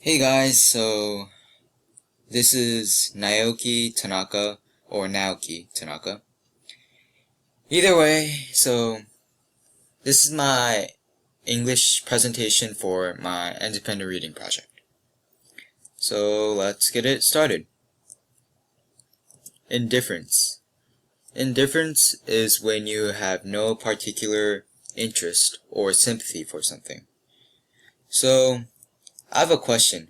Hey guys, so this is Naoki Tanaka or Naoki Tanaka. Either way, so this is my English presentation for my independent reading project. So let's get it started. Indifference. Indifference is when you have no particular interest or sympathy for something. So I have a question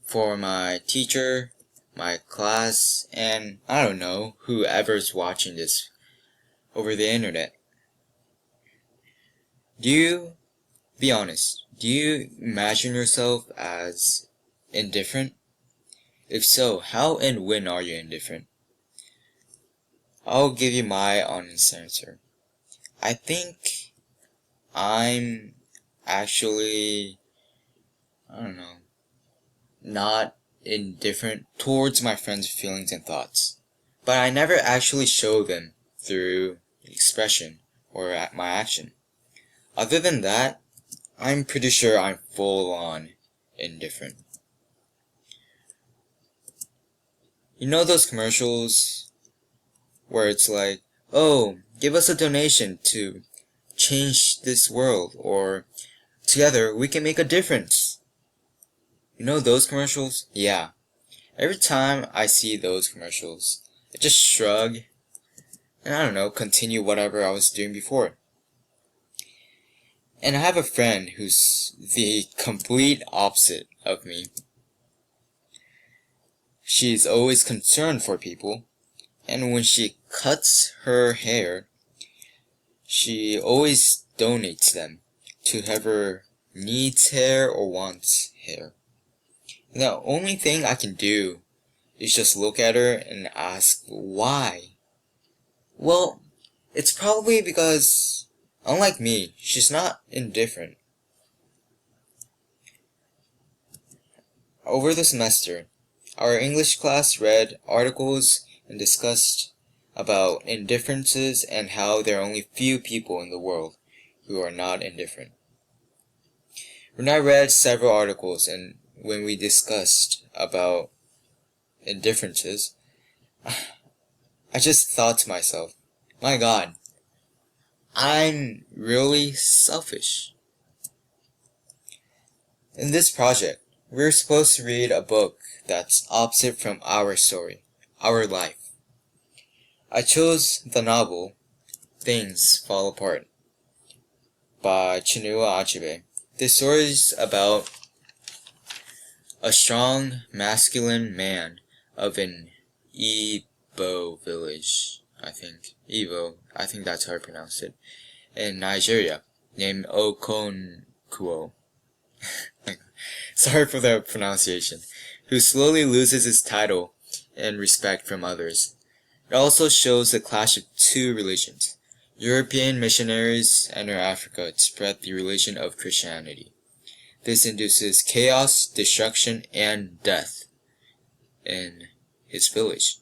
for my teacher, my class, and I don't know, whoever's watching this over the internet. Be honest, do you imagine yourself as indifferent? If so, how and when are you indifferent? I'll give you my honest answer. I think I'm actually, not indifferent towards my friends' feelings and thoughts. But I never actually show them through expression or at my action. Other than that, I'm pretty sure I'm full on indifferent. You know those commercials where it's like, oh, give us a donation to change this world, or together we can make a difference. You know those commercials? Yeah. Every time I see those commercials, I just shrug and continue whatever I was doing before. And I have a friend who's the complete opposite of me. She's always concerned for people, and when she cuts her hair, she always donates them to whoever needs hair or wants hair. And the only thing I can do is just look at her and ask why. Well, it's probably because, unlike me, she's not indifferent. Over the semester, our English class read articles and discussed about indifferences and how there are only few people in the world who are not indifferent. When I read several articles and when we discussed about indifferences, I just thought to myself, my God, I'm really selfish. In this project, we're supposed to read a book that's opposite from our story, our life. I chose the novel Things Fall Apart by Chinua Achebe. This story is about a strong, masculine man of an Igbo village, I think that's how I pronounce it, in Nigeria, named Okonkwo. Sorry for the pronunciation. Who slowly loses his title and respect from others. It also shows the clash of two religions. European missionaries enter Africa to spread the religion of Christianity. This induces chaos, destruction, and death in his village.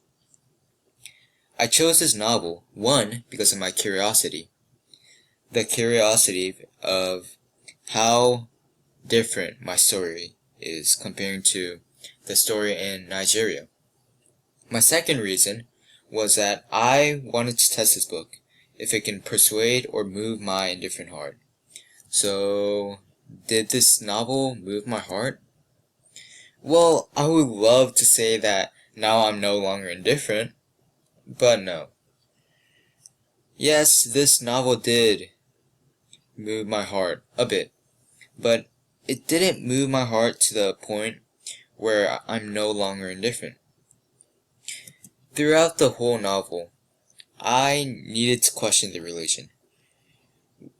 I chose this novel, one, because of my curiosity. The curiosity of how different my story is comparing to the story in Nigeria. My second reason was that I wanted to test this book, if it can persuade or move my indifferent heart. So, did this novel move my heart? Well, I would love to say that now I'm no longer indifferent, but no. Yes, this novel did move my heart a bit, but it didn't move my heart to the point where I'm no longer indifferent. Throughout the whole novel, I needed to question the religion,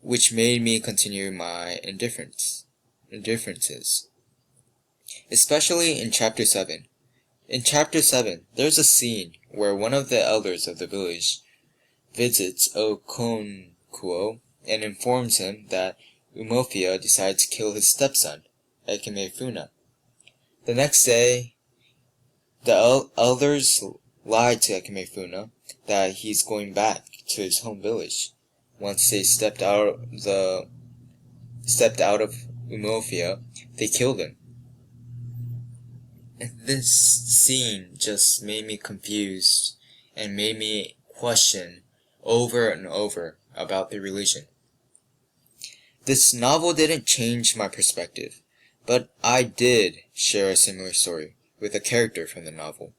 which made me continue my indifferences. Especially in Chapter 7. In Chapter 7, there's a scene where one of the elders of the village visits Okonkwo and informs him that Umofia decided to kill his stepson, Ekemefuna. The next day, the elders lied to Ekemefuna that he's going back to his home village. Once they stepped out of Umofia, they killed him. this scene just made me confused and made me question over and over about the religion. This novel didn't change my perspective, but I did share a similar story with a character from the novel,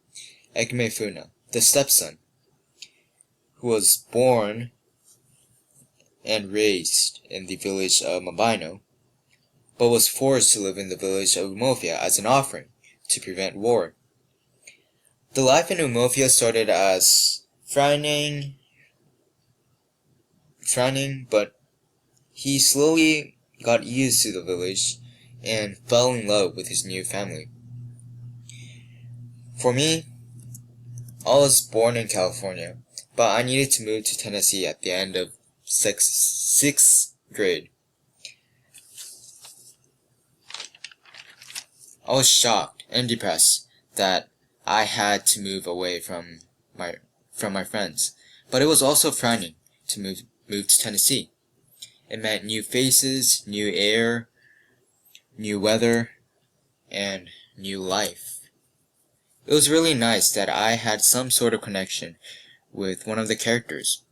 Egme Funa, the stepson, who was born and raised in the village of Mabino, but was forced to live in the village of Umofia as an offering to prevent war. The life in Umofia started as frightening, but he slowly got used to the village and fell in love with his new family. For me, I was born in California, but I needed to move to Tennessee at the end of sixth grade. I was shocked and depressed that I had to move away from my friends, but it was also frightening to move to Tennessee. It meant new faces, new air, new weather, and new life. It was really nice that I had some sort of connection with one of the characters.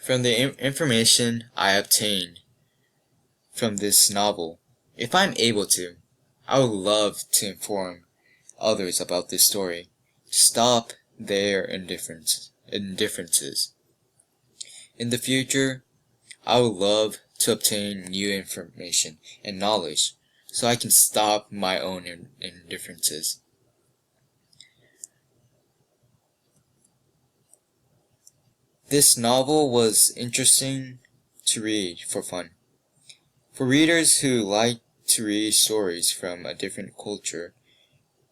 From the information I obtained from this novel, if I'm able to, I would love to inform others about this story. Stop their indifferences. In the future, I would love to obtain new information and knowledge so I can stop my own indifferences. This novel was interesting to read for fun. For readers who like to read stories from a different culture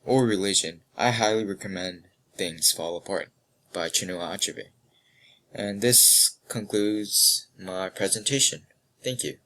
or religion, I highly recommend Things Fall Apart by Chinua Achebe. And this concludes my presentation. Thank you.